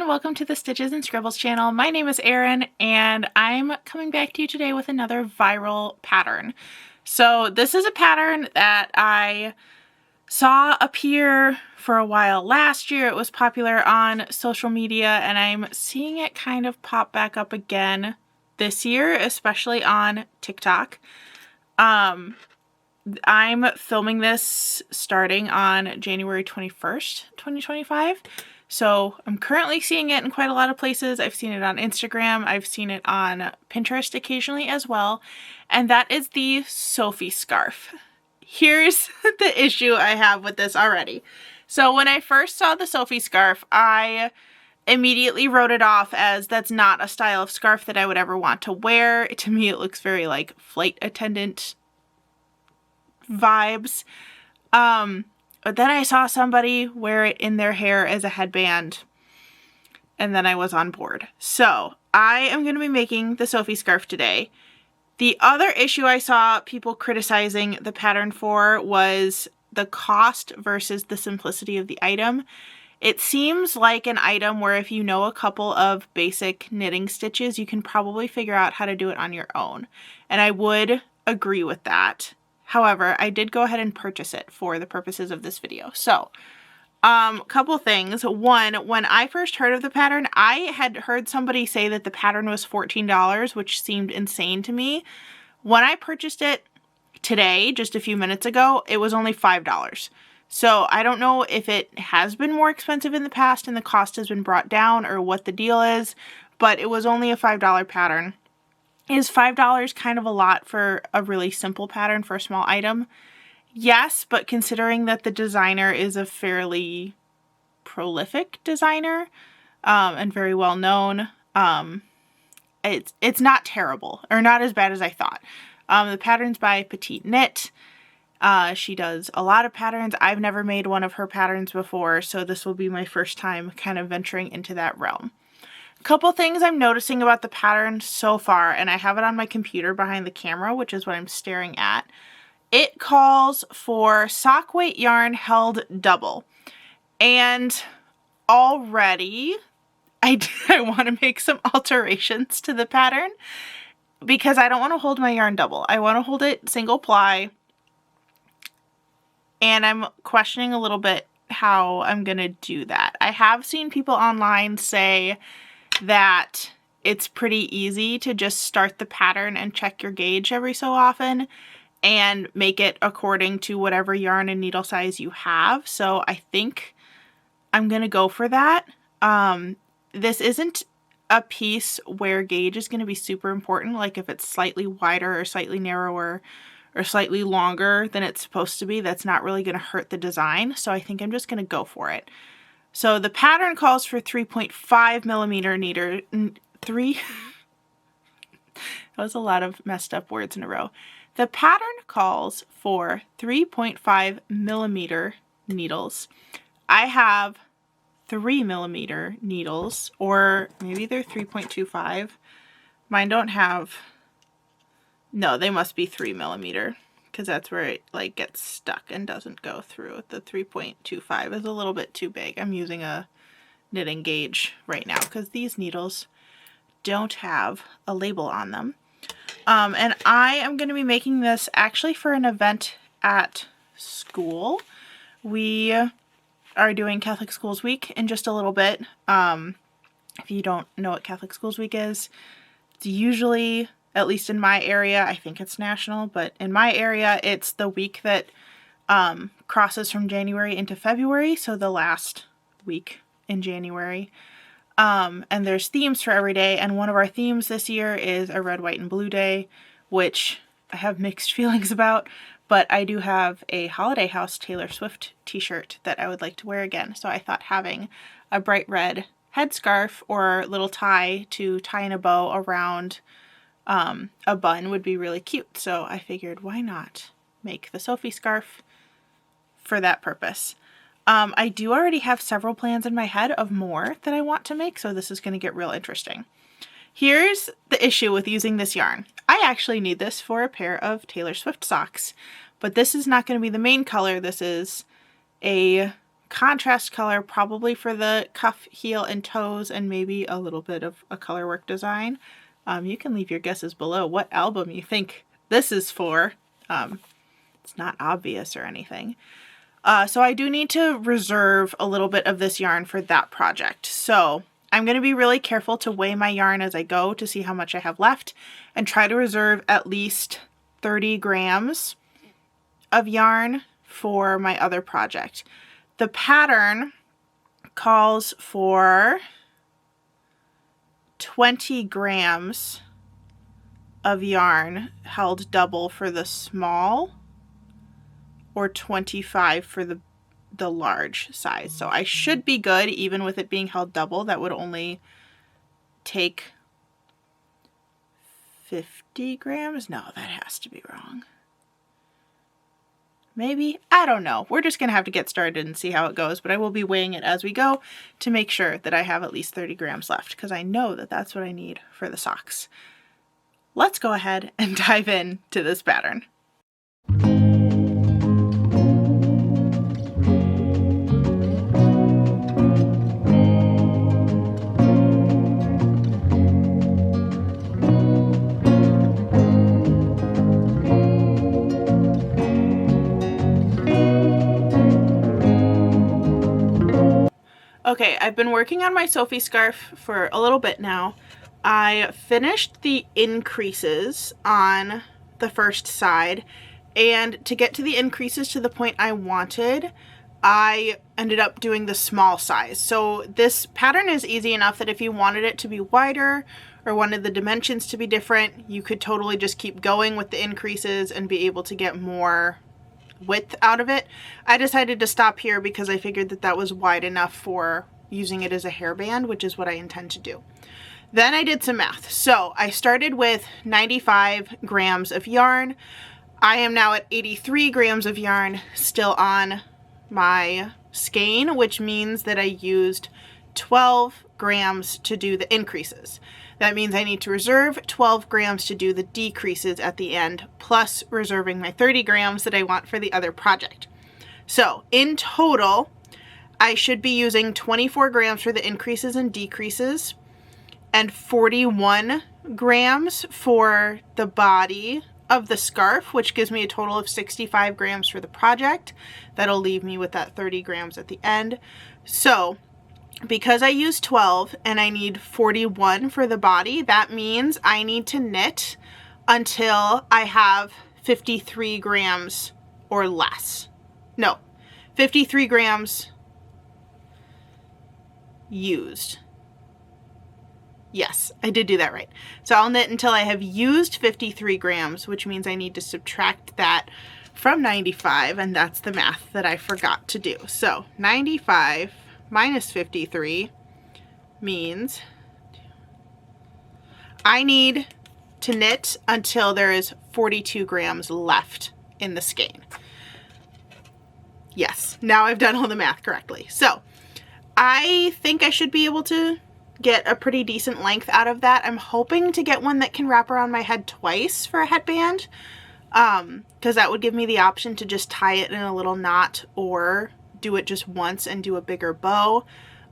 everyone, welcome to the Stitches and Scribbles channel. My name is Erin and I'm coming back to you today with another viral pattern. So this is a pattern that I saw appear for a while last year. It was popular on social media and I'm seeing it kind of pop back up again this year, especially on TikTok. I'm filming this starting on January 21st, 2025. So I'm currently seeing it in quite a lot of places. I've seen it on Instagram. I've seen it on Pinterest occasionally as well. And that is the Sophie scarf. Here's the issue I have with this already. So when I first saw the Sophie scarf, I immediately wrote it off as that's not a style of scarf that I would ever want to wear. To me, it looks very like flight attendant vibes. But then I saw somebody wear it in their hair as a headband, and then I was on board. So I am going to be making the Sophie scarf today. The other issue I saw people criticizing the pattern for was the cost versus the simplicity of the item. It seems like an item where if you know a couple of basic knitting stitches, you can probably figure out how to do it on your own. And I would agree with that. However, I did go ahead and purchase it for the purposes of this video. So, couple things. One, when I first heard of the pattern, I had heard somebody say that the pattern was $14, which seemed insane to me. When I purchased it today, just a few minutes ago, it was only $5. So I don't know if it has been more expensive in the past and the cost has been brought down or what the deal is, but it was only a $5 pattern. Is $5 kind of a lot for a really simple pattern for a small item? Yes, but considering that the designer is a fairly prolific designer and very well known, it's not terrible, or not as bad as I thought. The pattern's by Petite Knit. She does a lot of patterns. I've never made one of her patterns before, so this will be my first time kind of venturing into that realm. Couple things I'm noticing about the pattern so far, and I have it on my computer behind the camera, which is what I'm staring at. It calls for sock weight yarn held double. And already I want to make some alterations to the pattern because I don't want to hold my yarn double. I want to hold it single ply. And I'm questioning a little bit how I'm going to do that. I have seen people online say that it's pretty easy to just start the pattern and check your gauge every so often and make it according to whatever yarn and needle size you have. So I think I'm gonna go for that. This isn't a piece where gauge is gonna be super important, like if it's slightly wider or slightly narrower or slightly longer than it's supposed to be, that's not really gonna hurt the design. So I think I'm just gonna go for it. So the pattern calls for 3.5 millimeter needle. That was a lot of messed up words in a row. The pattern calls for 3.5 millimeter needles. I have 3 millimeter needles, or maybe they're 3.25. Mine don't have, no, they must be 3 millimeter. Because that's where it like gets stuck and doesn't go through. The 3.25 is a little bit too big. I'm using a knitting gauge right now because these needles don't have a label on them. And I am going to be making this actually for an event at school. We are doing Catholic Schools Week in just a little bit. If you don't know what Catholic Schools Week is, it's usually, at least in my area, I think it's national, but in my area, it's the week that crosses from January into February, so the last week in January. And there's themes for every day, and one of our themes this year is a red, white, and blue day, which I have mixed feelings about, but I do have a Holiday House Taylor Swift t-shirt that I would like to wear again, so I thought having a bright red headscarf or little tie to tie in a bow around a bun would be really cute. So I figured, why not make the Sophie scarf for that purpose? I do already have several plans in my head of more that I want to make, so this is going to get real interesting. Here's the issue with using this yarn. I actually need this for a pair of Taylor Swift socks, but this is not going to be the main color. This is a contrast color, probably for the cuff, heel, and toes, and maybe a little bit of a color work design. You can leave your guesses below what album you think this is for. It's not obvious or anything. So I do need to reserve a little bit of this yarn for that project. So I'm going to be really careful to weigh my yarn as I go to see how much I have left and try to reserve at least 30 grams of yarn for my other project. The pattern calls for 20 grams of yarn held double for the small, or 25 for the large size. So I should be good even with it being held double. That would only take 50 grams. No, that has to be wrong. Maybe, I don't know. We're just gonna have to get started and see how it goes, but I will be weighing it as we go to make sure that I have at least 30 grams left, because I know that that's what I need for the socks. Let's go ahead and dive in to this pattern. Okay, I've been working on my Sophie scarf for a little bit now. I finished the increases on the first side, and to get to the increases to the point I wanted, I ended up doing the small size. So this pattern is easy enough that if you wanted it to be wider or wanted the dimensions to be different, you could totally just keep going with the increases and be able to get more width out of it. I decided to stop here because I figured that that was wide enough for using it as a hairband, which is what I intend to do. Then I did some math. So I started with 95 grams of yarn. I am now at 83 grams of yarn still on my skein, which means that I used 12 grams to do the increases. That means I need to reserve 12 grams to do the decreases at the end, plus reserving my 30 grams that I want for the other project. So in total, I should be using 24 grams for the increases and decreases, and 41 grams for the body of the scarf, which gives me a total of 65 grams for the project. That'll leave me with that 30 grams at the end. So because I used 12 and I need 41 for the body, that means I need to knit until I have 53 grams or less. No, 53 grams used. Yes, I did do that right. So I'll knit until I have used 53 grams, which means I need to subtract that from 95, and that's the math that I forgot to do. So 95 minus 53 means I need to knit until there is 42 grams left in the skein. Yes, now I've done all the math correctly. So I think I should be able to get a pretty decent length out of that. I'm hoping to get one that can wrap around my head twice for a headband, because that would give me the option to just tie it in a little knot or do it just once and do a bigger bow.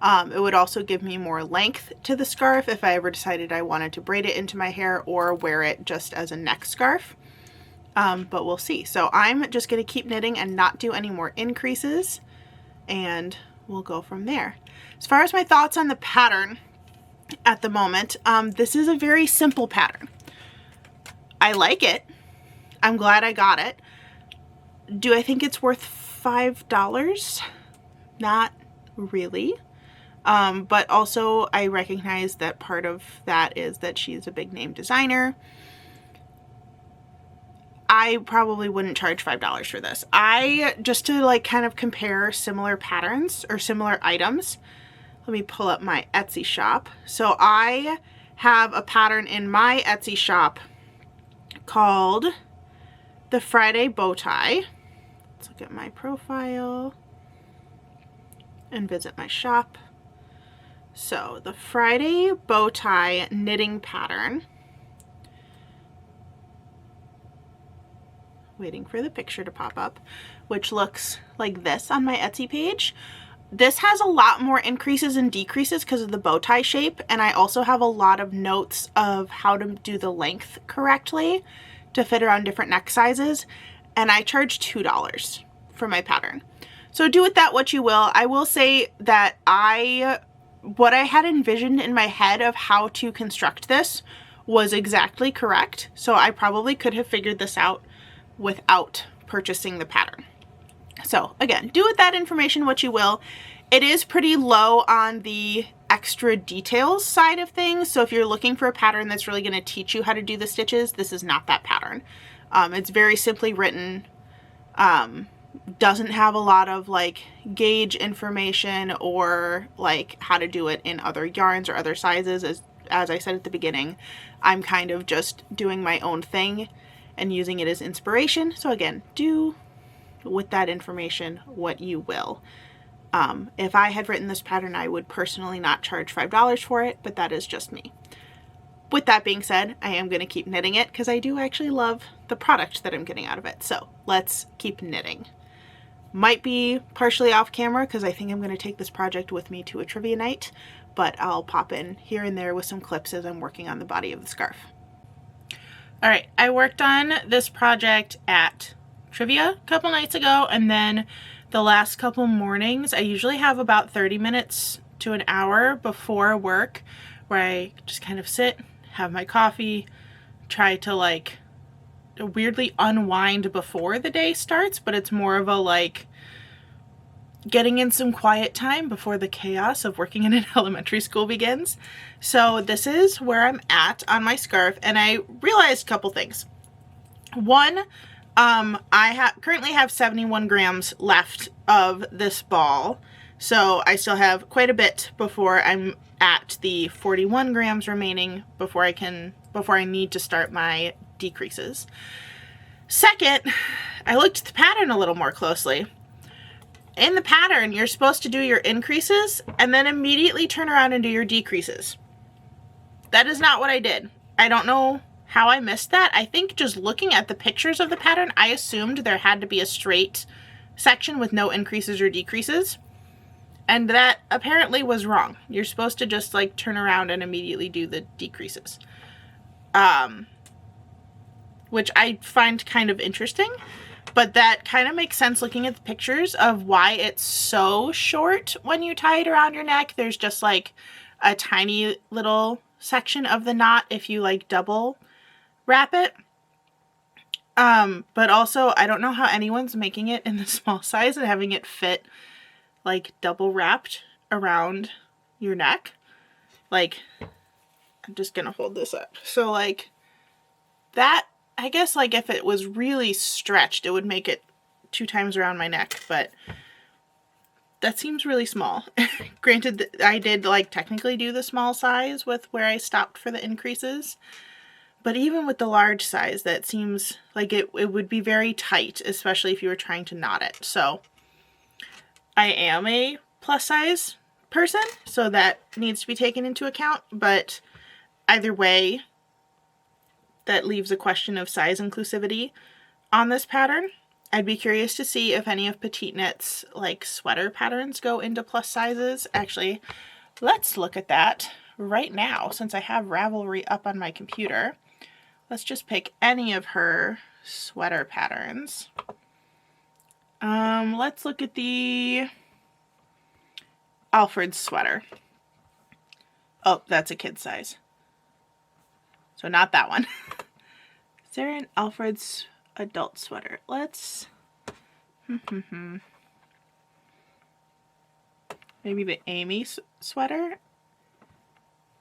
It would also give me more length to the scarf if I ever decided I wanted to braid it into my hair or wear it just as a neck scarf. But we'll see. So I'm just going to keep knitting and not do any more increases, and we'll go from there. As far as my thoughts on the pattern at the moment, this is a very simple pattern. I like it. I'm glad I got it. Do I think it's worth $5? Not really. But also I recognize that part of that is that she's a big name designer. I probably wouldn't charge $5 for this. Just to like kind of compare similar patterns or similar items, let me pull up my Etsy shop. So I have a pattern in my Etsy shop called the Friday Bow Tie. Let's look at my profile and visit my shop. So the Friday Bow Tie knitting pattern, waiting for the picture to pop up, which looks like this on my Etsy page. This has a lot more increases and decreases because of the bow tie shape, and I also have a lot of notes of how to do the length correctly to fit around different neck sizes, and I charge $2 for my pattern. So do with that what you will. I will say that what I had envisioned in my head of how to construct this was exactly correct, so I probably could have figured this out without purchasing the pattern. So again, do with that information what you will. It is pretty low on the extra details side of things, so if you're looking for a pattern that's really going to teach you how to do the stitches, this is not that pattern. It's very simply written, doesn't have a lot of like gauge information or like how to do it in other yarns or other sizes. As I said at the beginning, I'm kind of just doing my own thing and using it as inspiration. So again, do with that information what you will. If I had written this pattern, I would personally not charge $5 for it, but that is just me. With that being said, I am going to keep knitting it because I do actually love the product that I'm getting out of it. So let's keep knitting. Might be partially off camera because I think I'm going to take this project with me to a trivia night, but I'll pop in here and there with some clips as I'm working on the body of the scarf. All right, I worked on this project at trivia a couple nights ago, and then the last couple mornings I usually have about 30 minutes to an hour before work where I just kind of sit, have my coffee, try to like weirdly unwind before the day starts, but it's more of a like getting in some quiet time before the chaos of working in an elementary school begins. So this is where I'm at on my scarf, and I realized a couple things. One, I currently have 71 grams left of this ball, so I still have quite a bit before I'm at the 41 grams remaining before I need to start my decreases. Second, I looked at the pattern a little more closely. In the pattern, you're supposed to do your increases and then immediately turn around and do your decreases. That is not what I did. I don't know how I missed that. I think just looking at the pictures of the pattern, I assumed there had to be a straight section with no increases or decreases. And that apparently was wrong. You're supposed to just like turn around and immediately do the decreases. Which I find kind of interesting, but that kind of makes sense looking at the pictures of why it's so short when you tie it around your neck. There's just like a tiny little section of the knot if you like double wrap it. But also I don't know how anyone's making it in the small size and having it fit like double wrapped around your neck. Like, I'm just gonna hold this up. So like that, I guess like if it was really stretched, it would make it 2 times around my neck, but that seems really small. Granted, I did like technically do the small size with where I stopped for the increases, but even with the large size, that seems like it would be very tight, especially if you were trying to knot it. So I am a plus size person, so that needs to be taken into account, but either way, that leaves a question of size inclusivity on this pattern. I'd be curious to see if any of Petite Knit's like sweater patterns go into plus sizes. Actually, let's look at that right now since I have Ravelry up on my computer. Let's just pick any of her sweater patterns. Let's look at the Alfred's sweater. Oh, that's a kid size. So not that one. Is there an Alfred's adult sweater? Let's... Maybe the Amy sweater?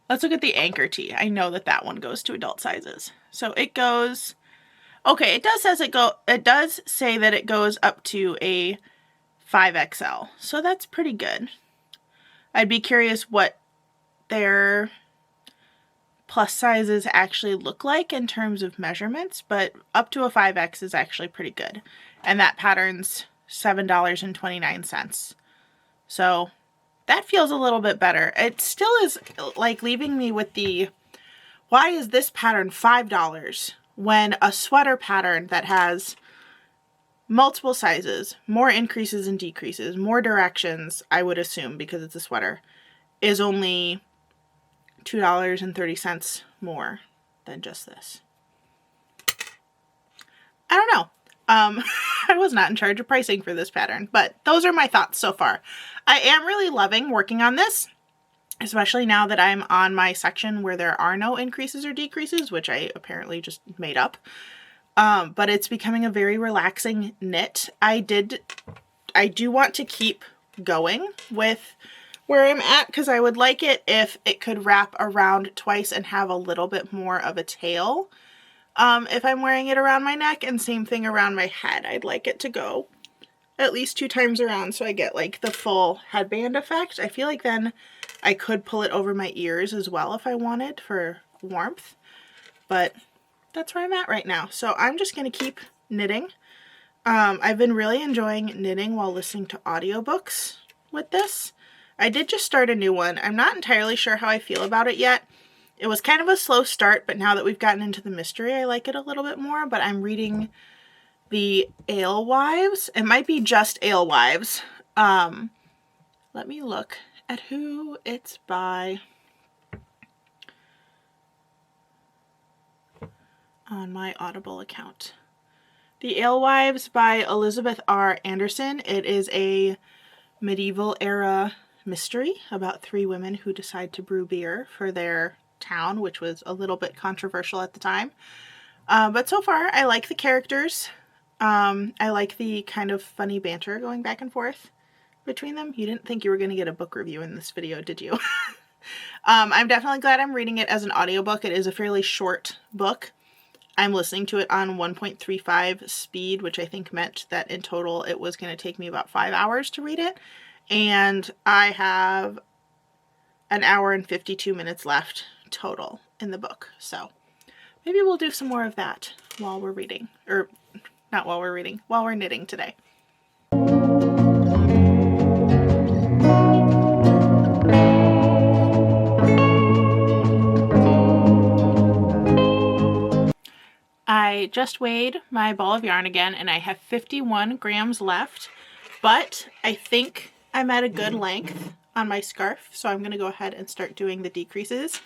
Let's look at the Anchor tee. I know that that one goes to adult sizes. So it goes... Okay, it does say that it goes up to a 5XL. So that's pretty good. I'd be curious what their plus sizes actually look like in terms of measurements, but up to a 5X is actually pretty good. And that pattern's $7.29. So that feels a little bit better. It still is like leaving me with the, why is this pattern $5 when a sweater pattern that has multiple sizes, more increases and decreases, more directions, I would assume, because it's a sweater, is only $2.30 more than just this. I don't know. I was not in charge of pricing for this pattern, but those are my thoughts so far. I am really loving working on this, especially now that I'm on my section where there are no increases or decreases, which I apparently just made up. But it's becoming a very relaxing knit. I do want to keep going with where I'm at, because I would like it if it could wrap around twice and have a little bit more of a tail. If I'm wearing it around my neck, and same thing around my head. I'd like it to go at least 2 times around so I get like the full headband effect. I feel like then I could pull it over my ears as well if I wanted for warmth, but that's where I'm at right now. So I'm just going to keep knitting. I've been really enjoying knitting while listening to audiobooks with this. I did just start a new one. I'm not entirely sure how I feel about it yet. It was kind of a slow start, but now that we've gotten into the mystery, I like it a little bit more. But I'm reading the Alewives. It might be just Alewives. Let me look at who it's by on my Audible account. The Alewives by Elizabeth R. Anderson. It is a medieval era mystery about 3 women who decide to brew beer for their town, which was a little bit controversial at the time. But so far, I like the characters. I like the kind of funny banter going back and forth between them. You didn't think you were going to get a book review in this video, did you? I'm definitely glad I'm reading it as an audiobook. It is a fairly short book. I'm listening to it on 1.35 speed, which I think meant that in total it was going to take me about 5 hours to read it. And I have an hour and 52 minutes left total in the book. So maybe we'll do some more of that while we're reading, or not while we're reading, while we're knitting today. I just weighed my ball of yarn again, and I have 51 grams left, but I think I'm at a good length on my scarf, so I'm going to go ahead and start doing the decreases.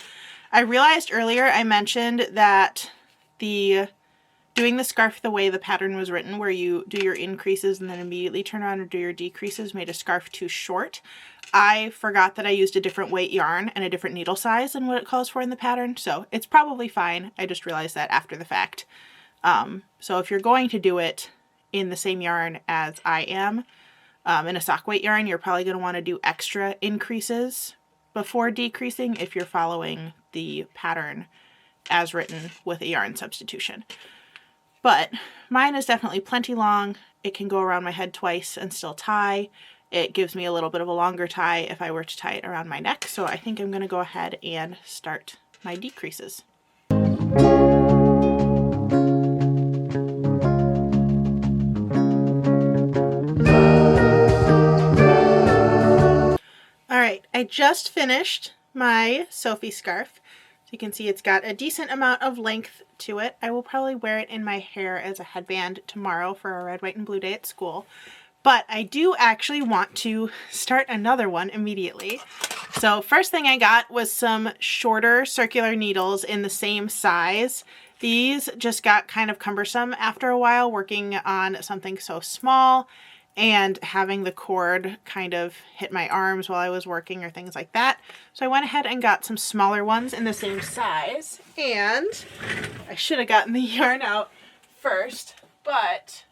I realized earlier I mentioned that doing the scarf the way the pattern was written, where you do your increases and then immediately turn around and do your decreases, made a scarf too short. I forgot that I used a different weight yarn and a different needle size than what it calls for in the pattern, so it's probably fine. I just realized that after the fact. So if you're going to do it in the same yarn as I am, in a sock weight yarn, you're probably going to want to do extra increases before decreasing if you're following the pattern as written with a yarn substitution. But mine is definitely plenty long. It can go around my head twice and still tie. It gives me a little bit of a longer tie if I were to tie it around my neck. So I think I'm going to go ahead and start my decreases. Alright, I just finished my Sophie scarf. So you can see it's got a decent amount of length to it. I will probably wear it in my hair as a headband tomorrow for our red, white, and blue day at school. But I do actually want to start another one immediately. So first thing I got was some shorter circular needles in the same size. These just got kind of cumbersome after a while working on something so small and having the cord kind of hit my arms while I was working or things like that. So I went ahead and got some smaller ones in the same size, and I should have gotten the yarn out first, but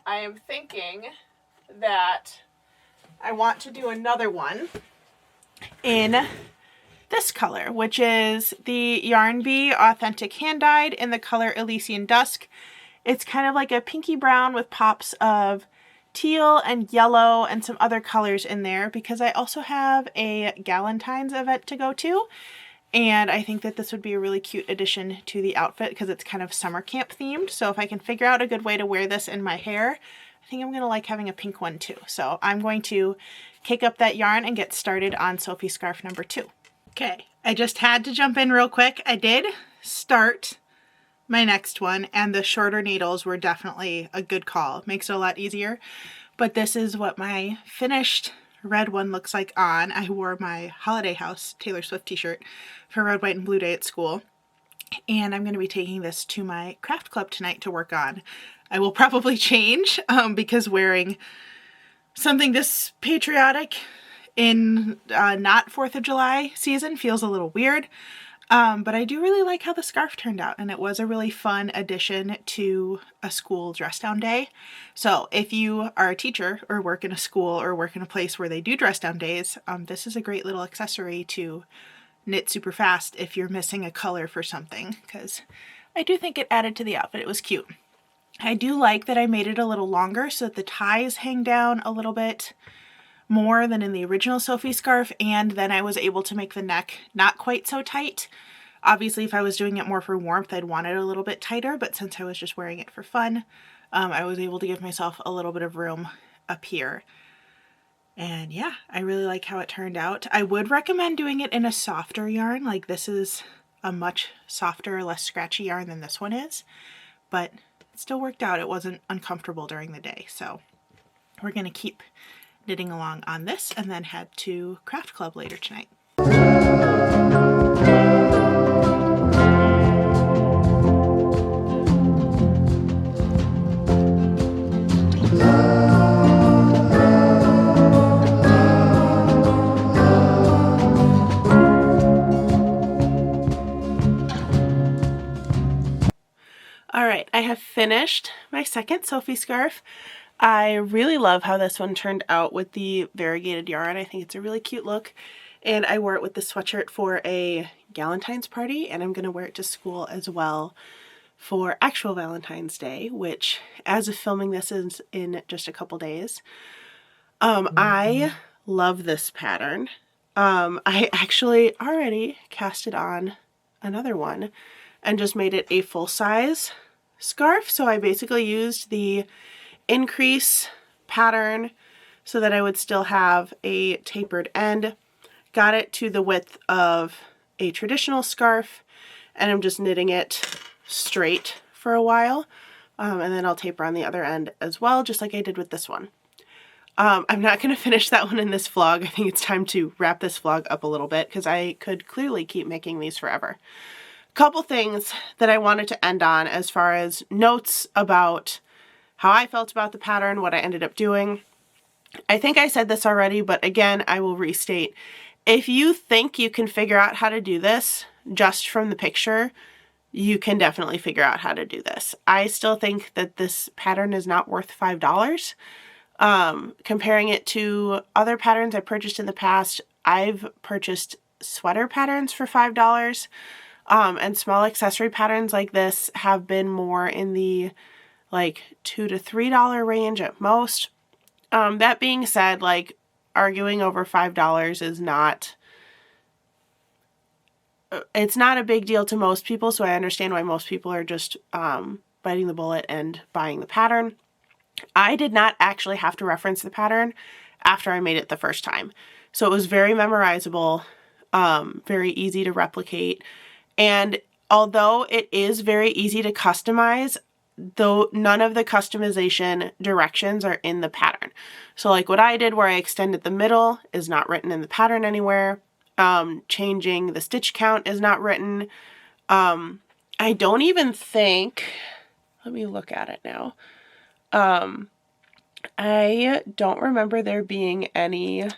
I am thinking that I want to do another one in this color, which is the Yarn Bee Authentic Hand Dyed in the color Elysian Dusk. It's kind of like a pinky brown with pops of teal and yellow and some other colors in there, because I also have a Galentine's event to go to, and I think that this would be a really cute addition to the outfit because it's kind of summer camp themed. So if I can figure out a good way to wear this in my hair, I think I'm going to like having a pink one too. So I'm going to cake up that yarn and get started on Sophie scarf number 2. Okay, I just had to jump in real quick. I did start my next one, and the shorter needles were definitely a good call. Makes it a lot easier. But this is what my finished red one looks like on. I wore my Holiday House Taylor Swift t-shirt for Red, White, and Blue Day at school. And I'm going to be taking this to my craft club tonight to work on. I will probably change because wearing something this patriotic in not 4th of July season feels a little weird. But I do really like how the scarf turned out, and it was a really fun addition to a school dress down day. So if you are a teacher or work in a school or work in a place where they do dress down days, this is a great little accessory to knit super fast if you're missing a color for something, because I do think it added to the outfit. It was cute. I do like that I made it a little longer so that the ties hang down a little bit more than in the original Sophie scarf, and then I was able to make the neck not quite so tight. Obviously, if I was doing it more for warmth, I'd want it a little bit tighter, but since I was just wearing it for fun, I was able to give myself a little bit of room up here. And yeah, I really like how it turned out. I would recommend doing it in a softer yarn. Like, this is a much softer, less scratchy yarn than this one is, but it still worked out. It wasn't uncomfortable during the day. So we're going to keep knitting along on this and then head to craft club later tonight. All right, I have finished my second Sophie scarf. I really love how this one turned out with the variegated yarn. I think it's a really cute look. And I wore it with the sweatshirt for a Galentine's party, and I'm going to wear it to school as well for actual Valentine's Day, which, as of filming this, is in just a couple days. I love this pattern. I actually already casted on another one and just made it a full-size scarf. So I basically used the increase pattern so that I would still have a tapered end. Got it to the width of a traditional scarf, and I'm just knitting it straight for a while. And then I'll taper on the other end as well, just like I did with this one. I'm not going to finish that one in this vlog. I think it's time to wrap this vlog up a little bit because I could clearly keep making these forever. Couple things that I wanted to end on as far as notes about how I felt about the pattern, what I ended up doing. I think I said this already, but again, I will restate. If you think you can figure out how to do this just from the picture, you can definitely figure out how to do this. I still think that this pattern is not worth $5. Comparing it to other patterns I purchased in the past, I've purchased sweater patterns for $5. And small accessory patterns like this have been more in the like $2 to $3 range at most. That being said, like, arguing over $5 is not, it's not a big deal to most people, so I understand why most people are just biting the bullet and buying the pattern. I did not actually have to reference the pattern after I made it the first time. So it was very memorizable, very easy to replicate. And although it is very easy to customize, though none of the customization directions are in the pattern. So like what I did where I extended the middle is not written in the pattern anywhere. Changing the stitch count is not written. I don't even think, let me look at it now. I don't remember there being any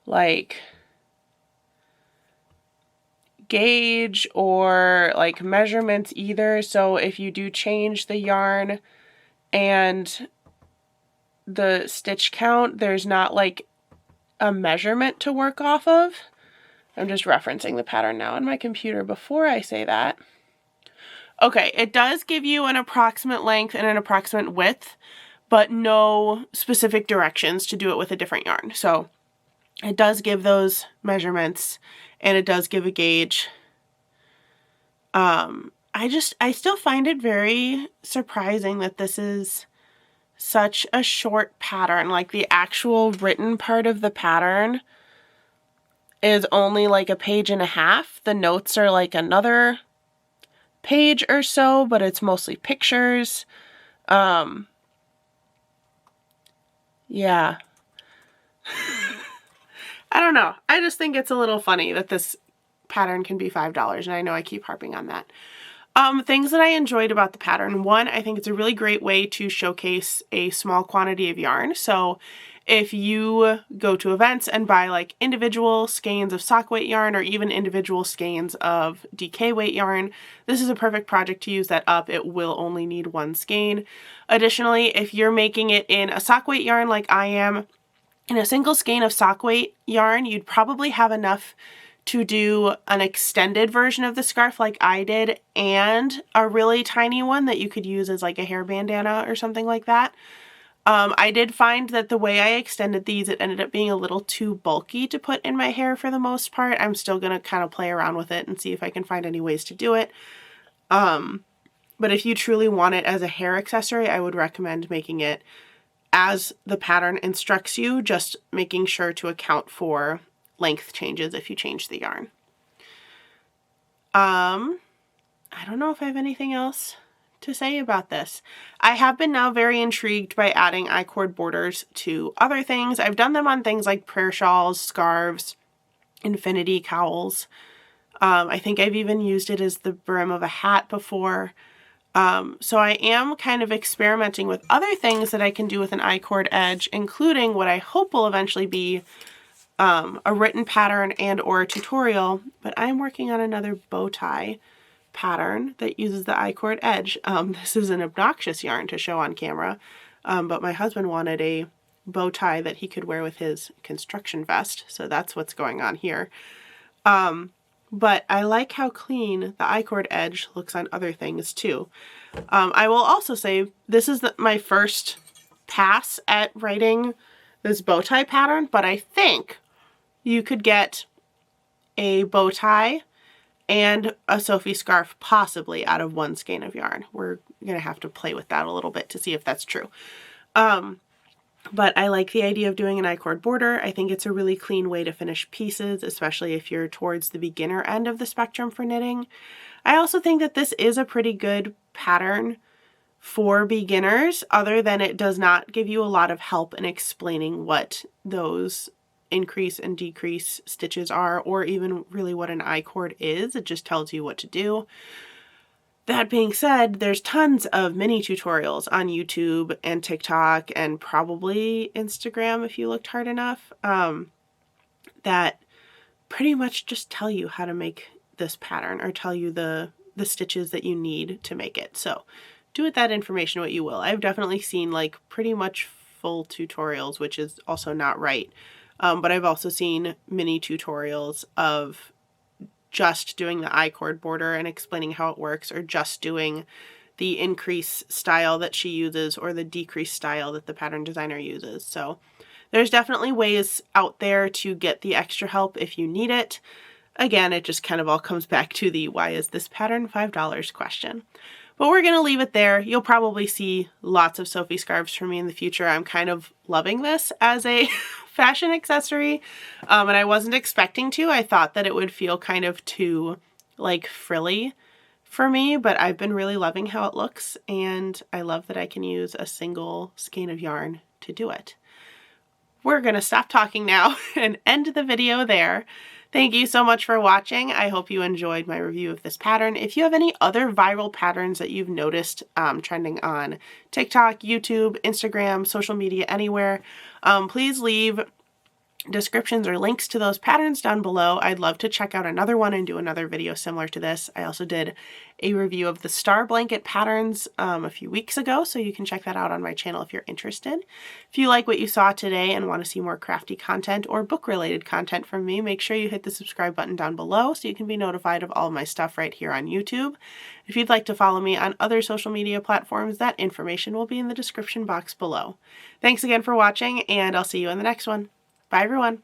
like gauge or like measurements either. So if you do change the yarn and the stitch count, there's not like a measurement to work off of. I'm just referencing the pattern now on my computer before I say that. Okay, it does give you an approximate length and an approximate width, but no specific directions to do it with a different yarn. So it does give those measurements and it does give a gauge. I still find it very surprising that this is such a short pattern. Like the actual written part of the pattern is only like a page and a half. The notes are like another page or so, but it's mostly pictures. Yeah. I don't know. I just think it's a little funny that this pattern can be $5, and I know I keep harping on that. Things that I enjoyed about the pattern. One, I think it's a really great way to showcase a small quantity of yarn. So if you go to events and buy like individual skeins of sock weight yarn or even individual skeins of DK weight yarn, this is a perfect project to use that up. It will only need one skein. Additionally, if you're making it in a sock weight yarn like I am, in a single skein of sock weight yarn, you'd probably have enough to do an extended version of the scarf like I did and a really tiny one that you could use as like a hair bandana or something like that. I did find that the way I extended these, it ended up being a little too bulky to put in my hair for the most part. I'm still going to kind of play around with it and see if I can find any ways to do it. But if you truly want it as a hair accessory, I would recommend making it as the pattern instructs you, just making sure to account for length changes if you change the yarn. I don't know if I have anything else to say about this. I have been now very intrigued by adding I-cord borders to other things. I've done them on things like prayer shawls, scarves, infinity cowls. I think I've even used it as the brim of a hat before. So I am kind of experimenting with other things that I can do with an I-cord edge, including what I hope will eventually be a written pattern and or a tutorial, but I'm working on another bow tie pattern that uses the I-cord edge. This is an obnoxious yarn to show on camera, but my husband wanted a bow tie that he could wear with his construction vest, so that's what's going on here. But I like how clean the I-cord edge looks on other things too. I will also say this is my first pass at writing this bow tie pattern, but I think you could get a bow tie and a Sophie scarf possibly out of one skein of yarn. We're going to have to play with that a little bit to see if that's true. But I like the idea of doing an I-cord border. I think it's a really clean way to finish pieces, especially if you're towards the beginner end of the spectrum for knitting. I also think that this is a pretty good pattern for beginners, other than it does not give you a lot of help in explaining what those increase and decrease stitches are, or even really what an I-cord is. It just tells you what to do. That being said, there's tons of mini tutorials on YouTube and TikTok and probably Instagram if you looked hard enough, that pretty much just tell you how to make this pattern or tell you the stitches that you need to make it. So do with that information what you will. I've definitely seen like pretty much full tutorials, which is also not right. But I've also seen mini tutorials of just doing the I-cord border and explaining how it works, or just doing the increase style that she uses or the decrease style that the pattern designer uses. So there's definitely ways out there to get the extra help if you need it. Again, it just kind of all comes back to the why is this pattern $5 question. But we're going to leave it there. You'll probably see lots of Sophie scarves from me in the future. I'm kind of loving this as a fashion accessory, and I wasn't expecting to. I thought that it would feel kind of too like frilly for me, but I've been really loving how it looks, and I love that I can use a single skein of yarn to do it. We're going to stop talking now and end the video there. Thank you so much for watching. I hope you enjoyed my review of this pattern. If you have any other viral patterns that you've noticed trending on TikTok, YouTube, Instagram, social media, anywhere, please leave descriptions or links to those patterns down below. I'd love to check out another one and do another video similar to this. I also did a review of the star blanket patterns a few weeks ago, so you can check that out on my channel if you're interested. If you like what you saw today and want to see more crafty content or book related content from me, make sure you hit the subscribe button down below so you can be notified of all of my stuff right here on YouTube. If you'd like to follow me on other social media platforms, that information will be in the description box below. Thanks again for watching, and I'll see you in the next one. Bye everyone.